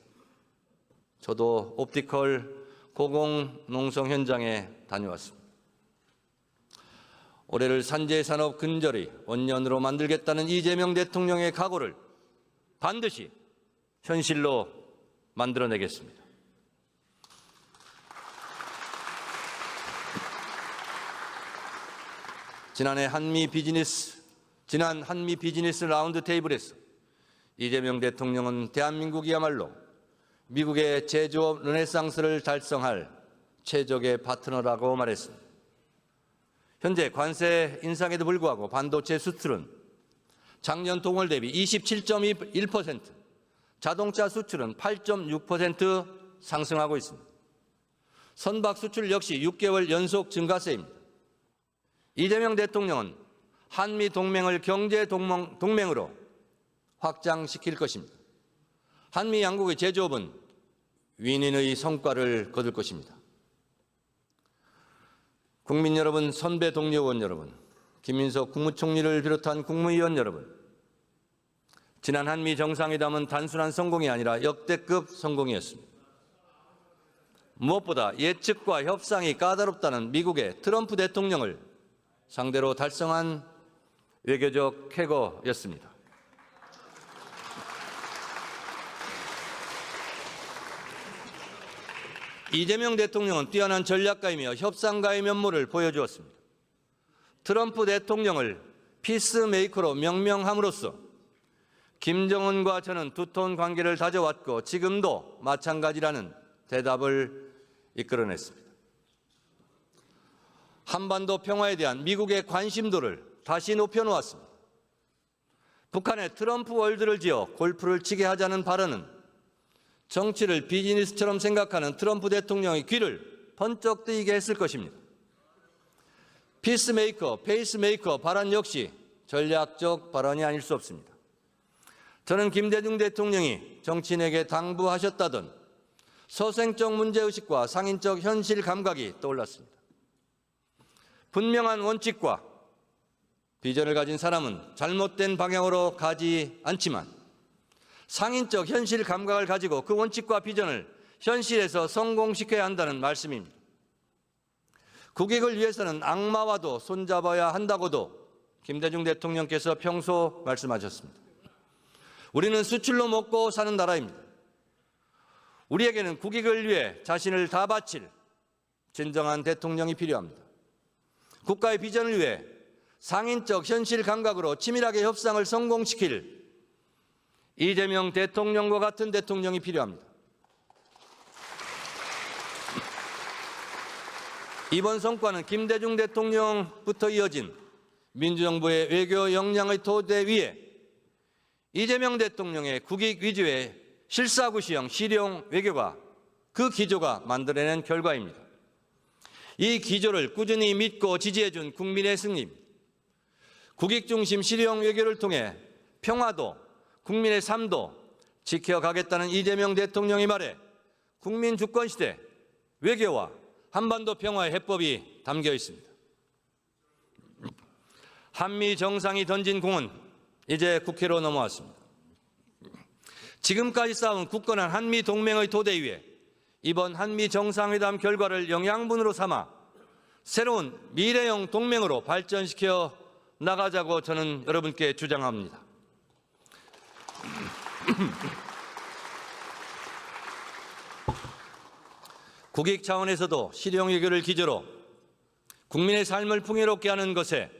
저도 옵티컬 고공농성 현장에 다녀왔습니다. 올해를 산재 산업 근절의 원년으로 만들겠다는 이재명 대통령의 각오를 반드시 현실로 만들어내겠습니다. 지난 한미 비즈니스 라운드 테이블에서 이재명 대통령은 대한민국이야말로 미국의 제조업 르네상스를 달성할 최적의 파트너라고 말했습니다. 현재 관세 인상에도 불구하고 반도체 수출은 작년 동월 대비 27.1%, 자동차 수출은 8.6% 상승하고 있습니다. 선박 수출 역시 6개월 연속 증가세입니다. 이재명 대통령은 한미 동맹을 경제 동맹으로 확장시킬 것입니다. 한미 양국의 제조업은 윈윈의 성과를 거둘 것입니다. 국민 여러분, 선배 동료 의원 여러분, 김민석 국무총리를 비롯한 국무위원 여러분, 지난 한미 정상회담은 단순한 성공이 아니라 역대급 성공이었습니다. 무엇보다 예측과 협상이 까다롭다는 미국의 트럼프 대통령을 상대로 달성한 외교적 쾌거였습니다. 이재명 대통령은 뛰어난 전략가이며 협상가의 면모를 보여주었습니다. 트럼프 대통령을 피스메이커로 명명함으로써 김정은과 저는 두터운 관계를 다져왔고 지금도 마찬가지라는 대답을 이끌어냈습니다. 한반도 평화에 대한 미국의 관심도를 다시 높여놓았습니다. 북한의 트럼프 월드를 지어 골프를 치게 하자는 발언은 정치를 비즈니스처럼 생각하는 트럼프 대통령의 귀를 번쩍 뜨이게 했을 것입니다. 피스메이커, 페이스메이커 발언 역시 전략적 발언이 아닐 수 없습니다. 저는 김대중 대통령이 정치인에게 당부하셨다던 서생적 문제의식과 상인적 현실 감각이 떠올랐습니다. 분명한 원칙과 비전을 가진 사람은 잘못된 방향으로 가지 않지만 상인적 현실 감각을 가지고 그 원칙과 비전을 현실에서 성공시켜야 한다는 말씀입니다. 국익을 위해서는 악마와도 손잡아야 한다고도 김대중 대통령께서 평소 말씀하셨습니다. 우리는 수출로 먹고 사는 나라입니다. 우리에게는 국익을 위해 자신을 다 바칠 진정한 대통령이 필요합니다. 국가의 비전을 위해 상인적 현실 감각으로 치밀하게 협상을 성공시킬 이재명 대통령과 같은 대통령이 필요합니다. 이번 성과는 김대중 대통령부터 이어진 민주정부의 외교 역량의 토대 위에 이재명 대통령의 국익 위주의 실사구시형 실용 외교가 그 기조가 만들어낸 결과입니다. 이 기조를 꾸준히 믿고 지지해준 국민의 승리, 국익 중심 실용 외교를 통해 평화도 국민의 삶도 지켜가겠다는 이재명 대통령의 말에 국민 주권 시대 외교와 한반도 평화의 해법이 담겨 있습니다. 한미 정상이 던진 공은 이제 국회로 넘어왔습니다. 지금까지 쌓은 굳건한 한미 동맹의 토대 위에 이번 한미 정상회담 결과를 영양분으로 삼아 새로운 미래형 동맹으로 발전시켜 나가자고 저는 여러분께 주장합니다. 국익 차원에서도 실용 외교를 기조로 국민의 삶을 풍요롭게 하는 것에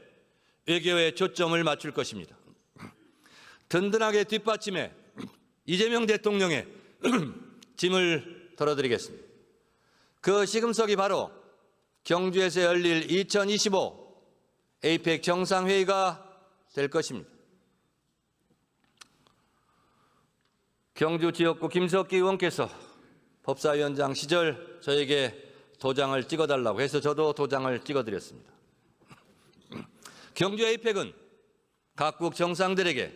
외교에 초점을 맞출 것입니다. 든든하게 뒷받침해 이재명 대통령의 짐을 덜어드리겠습니다. 그 시금석이 바로 경주에서 열릴 2025 APEC 정상회의가 될 것입니다. 경주 지역구 김석기 의원께서 법사위원장 시절 저에게 도장을 찍어달라고 해서 저도 도장을 찍어드렸습니다. 경주 APEC은 각국 정상들에게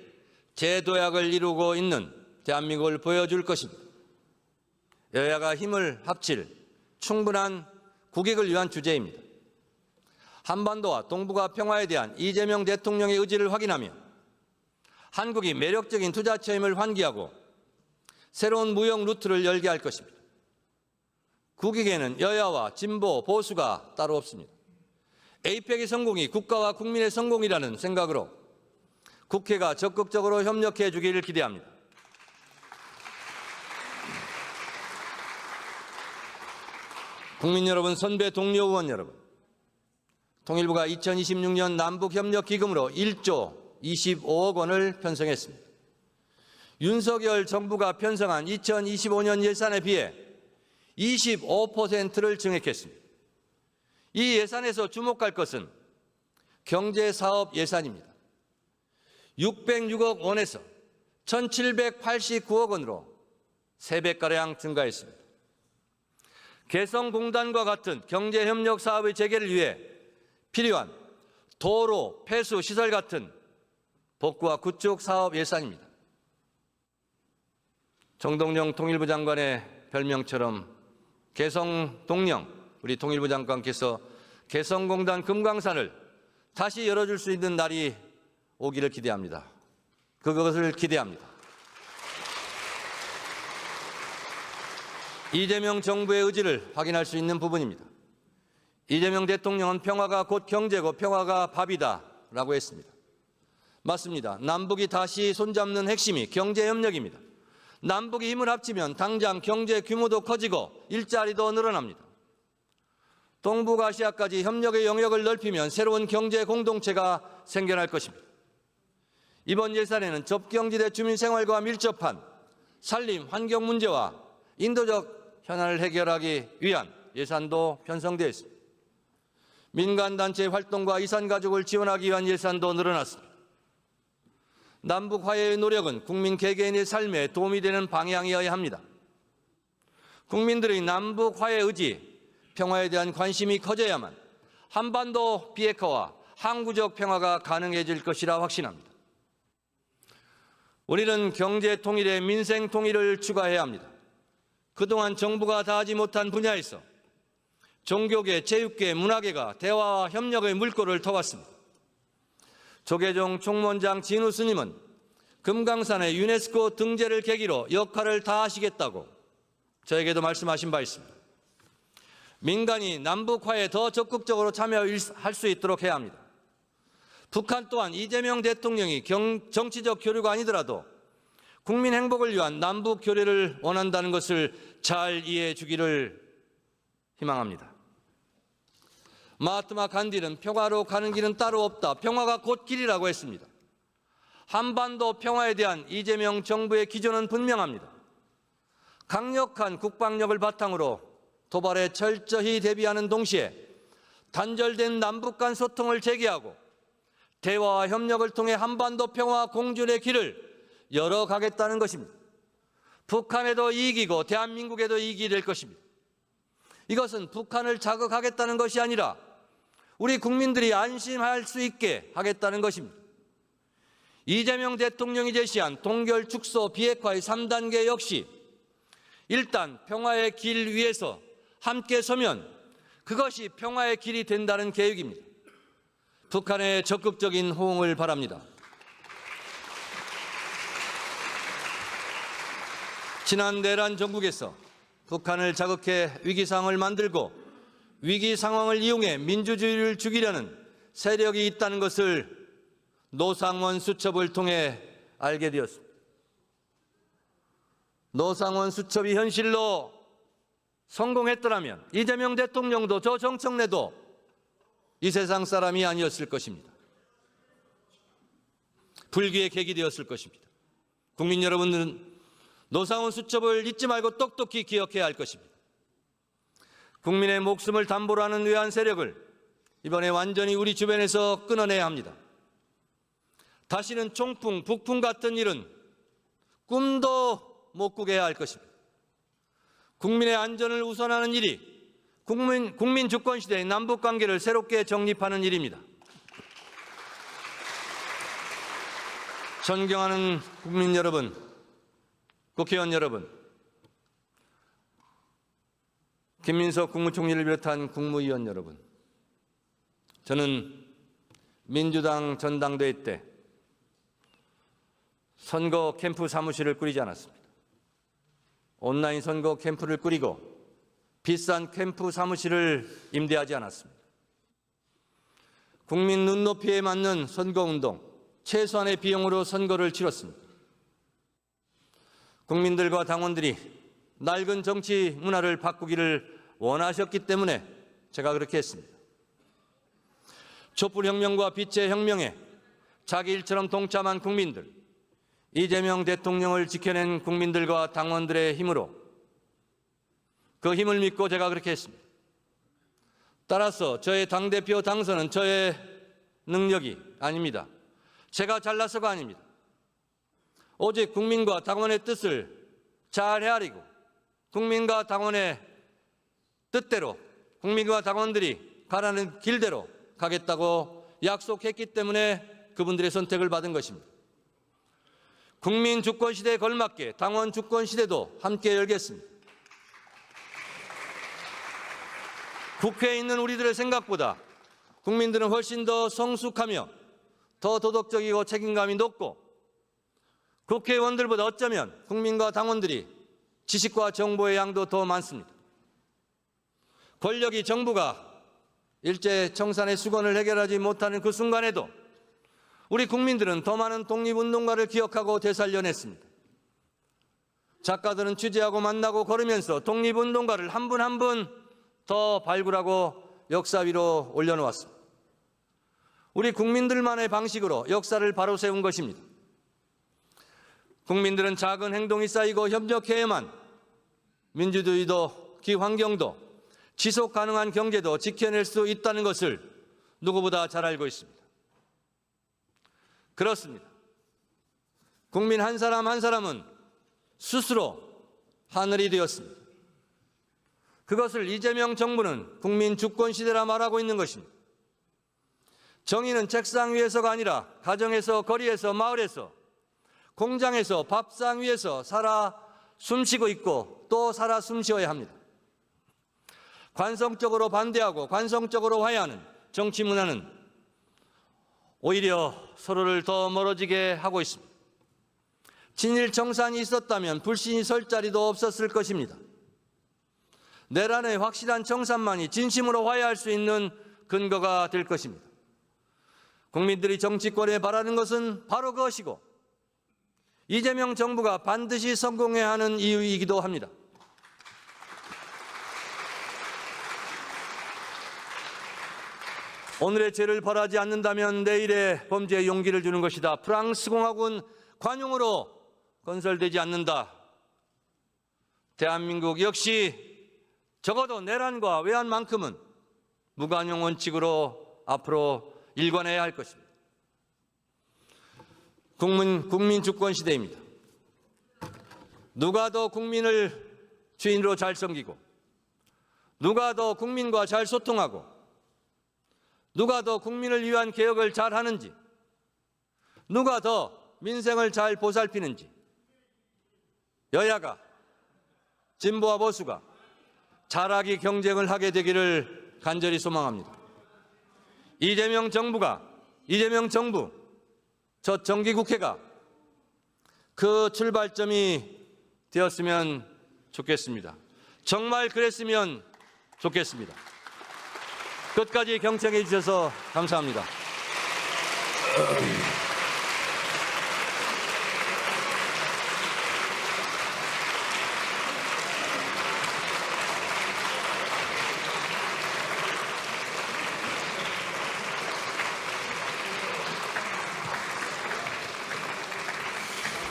재도약을 이루고 있는 대한민국을 보여줄 것입니다. 여야가 힘을 합칠 충분한 국익을 위한 주제입니다. 한반도와 동북아 평화에 대한 이재명 대통령의 의지를 확인하며 한국이 매력적인 투자 체험을 환기하고 새로운 무역 루트를 열게 할 것입니다. 국익에는 여야와 진보, 보수가 따로 없습니다. APEC의 성공이 국가와 국민의 성공이라는 생각으로 국회가 적극적으로 협력해 주기를 기대합니다. 국민 여러분, 선배 동료 의원 여러분, 통일부가 2026년 남북협력기금으로 1조 25억 원을 편성했습니다. 윤석열 정부가 편성한 2025년 예산에 비해 25%를 증액했습니다. 이 예산에서 주목할 것은 경제사업 예산입니다. 606억 원에서 1,789억 원으로 3배가량 증가했습니다. 개성공단과 같은 경제협력 사업의 재개를 위해 필요한 도로, 폐수, 시설 같은 복구와 구축 사업 예산입니다. 정동영 통일부 장관의 별명처럼 개성동령, 우리 통일부 장관께서 개성공단 금강산을 다시 열어줄 수 있는 날이 오기를 기대합니다. 그것을 기대합니다. 이재명 정부의 의지를 확인할 수 있는 부분입니다. 이재명 대통령은 평화가 곧 경제고 평화가 밥이다라고 했습니다. 맞습니다. 남북이 다시 손잡는 핵심이 경제협력입니다. 남북이 힘을 합치면 당장 경제 규모도 커지고 일자리도 늘어납니다. 동북아시아까지 협력의 영역을 넓히면 새로운 경제 공동체가 생겨날 것입니다. 이번 예산에는 접경지대 주민 생활과 밀접한 산림, 환경 문제와 인도적 현안을 해결하기 위한 예산도 편성되어 있습니다. 민간단체 활동과 이산가족을 지원하기 위한 예산도 늘어났습니다. 남북 화해의 노력은 국민 개개인의 삶에 도움이 되는 방향이어야 합니다. 국민들의 남북 화해 의지, 평화에 대한 관심이 커져야만 한반도 비핵화와 항구적 평화가 가능해질 것이라 확신합니다. 우리는 경제 통일에 민생 통일을 추가해야 합니다. 그동안 정부가 다하지 못한 분야에서 종교계, 체육계, 문화계가 대화와 협력의 물꼬를 터왔습니다. 조계종 총무원장 진우 스님은 금강산의 유네스코 등재를 계기로 역할을 다하시겠다고 저에게도 말씀하신 바 있습니다. 민간이 남북화에 더 적극적으로 참여할 수 있도록 해야 합니다. 북한 또한 이재명 대통령이 정치적 교류가 아니더라도 국민 행복을 위한 남북 교류를 원한다는 것을 잘 이해해 주기를 희망합니다. 마하트마 간디는 평화로 가는 길은 따로 없다. 평화가 곧 길이라고 했습니다. 한반도 평화에 대한 이재명 정부의 기조는 분명합니다. 강력한 국방력을 바탕으로 도발에 철저히 대비하는 동시에 단절된 남북 간 소통을 재개하고 대화와 협력을 통해 한반도 평화 공존의 길을 열어가겠다는 것입니다. 북한에도 이익이고 대한민국에도 이익이 될 것입니다. 이것은 북한을 자극하겠다는 것이 아니라 우리 국민들이 안심할 수 있게 하겠다는 것입니다. 이재명 대통령이 제시한 동결, 축소, 비핵화의 3단계 역시 일단 평화의 길 위에서 함께 서면 그것이 평화의 길이 된다는 계획입니다. 북한의 적극적인 호응을 바랍니다. 지난 내란 정국에서 북한을 자극해 위기 상황을 만들고 위기 상황을 이용해 민주주의를 죽이려는 세력이 있다는 것을 노상원 수첩을 통해 알게 되었습니다. 노상원 수첩이 현실로 성공했더라면 이재명 대통령도 저 정청래도 이 세상 사람이 아니었을 것입니다. 불기의 계기 되었을 것입니다. 국민 여러분들은 노상원 수첩을 잊지 말고 똑똑히 기억해야 할 것입니다. 국민의 목숨을 담보로 하는 외환 세력을 이번에 완전히 우리 주변에서 끊어내야 합니다. 다시는 총풍, 북풍 같은 일은 꿈도 못 꾸게 해야 할 것입니다. 국민의 안전을 우선하는 일이 국민 주권 시대의 남북 관계를 새롭게 정립하는 일입니다. 존경하는 국민 여러분, 국회의원 여러분, 김민석 국무총리를 비롯한 국무위원 여러분, 저는 민주당 전당대회 때 선거 캠프 사무실을 꾸리지 않았습니다. 온라인 선거 캠프를 꾸리고 비싼 캠프 사무실을 임대하지 않았습니다. 국민 눈높이에 맞는 선거운동, 최소한의 비용으로 선거를 치렀습니다. 국민들과 당원들이 낡은 정치 문화를 바꾸기를 원하셨기 때문에 제가 그렇게 했습니다. 촛불혁명과 빛의 혁명에 자기 일처럼 동참한 국민들, 이재명 대통령을 지켜낸 국민들과 당원들의 힘으로 그 힘을 믿고 제가 그렇게 했습니다. 따라서 저의 당대표 당선은 저의 능력이 아닙니다. 제가 잘나서가 아닙니다. 오직 국민과 당원의 뜻을 잘 헤아리고 국민과 당원의 뜻대로 국민과 당원들이 가라는 길대로 가겠다고 약속했기 때문에 그분들의 선택을 받은 것입니다. 국민 주권 시대에 걸맞게 당원 주권 시대도 함께 열겠습니다. 국회에 있는 우리들의 생각보다 국민들은 훨씬 더 성숙하며 더 도덕적이고 책임감이 높고 국회의원들보다 어쩌면 국민과 당원들이 지식과 정보의 양도 더 많습니다. 권력이 정부가 일제 청산의 수건을 해결하지 못하는 그 순간에도 우리 국민들은 더 많은 독립운동가를 기억하고 되살려냈습니다. 작가들은 취재하고 만나고 걸으면서 독립운동가를 한 분 한 분 더 발굴하고 역사 위로 올려놓았습니다. 우리 국민들만의 방식으로 역사를 바로 세운 것입니다. 국민들은 작은 행동이 쌓이고 협력해야만 민주주의도 기환경도 지속 가능한 경제도 지켜낼 수 있다는 것을 누구보다 잘 알고 있습니다. 그렇습니다. 국민 한 사람 한 사람은 스스로 하늘이 되었습니다. 그것을 이재명 정부는 국민 주권 시대라 말하고 있는 것입니다. 정의는 책상 위에서가 아니라 가정에서, 거리에서, 마을에서, 공장에서, 밥상 위에서 살아 숨쉬고 있고 또 살아 숨쉬어야 합니다. 관성적으로 반대하고 관성적으로 화해하는 정치 문화는 오히려 서로를 더 멀어지게 하고 있습니다. 진일 정산이 있었다면 불신이 설 자리도 없었을 것입니다. 내란의 확실한 정산만이 진심으로 화해할 수 있는 근거가 될 것입니다. 국민들이 정치권에 바라는 것은 바로 그것이고 이재명 정부가 반드시 성공해야 하는 이유이기도 합니다. 오늘의 죄를 벌하지 않는다면 내일의 범죄에 용기를 주는 것이다. 프랑스 공화군 관용으로 건설되지 않는다. 대한민국 역시 적어도 내란과 외환만큼은 무관용 원칙으로 앞으로 일관해야 할 것입니다. 국민 주권 시대입니다. 누가 더 국민을 주인으로 잘 섬기고 누가 더 국민과 잘 소통하고 누가 더 국민을 위한 개혁을 잘 하는지 누가 더 민생을 잘 보살피는지 여야가 진보와 보수가 잘하기 경쟁을 하게 되기를 간절히 소망합니다. 이재명 정부, 저 정기국회가 그 출발점이 되었으면 좋겠습니다. 정말 그랬으면 좋겠습니다. 끝까지 경청해 주셔서 감사합니다.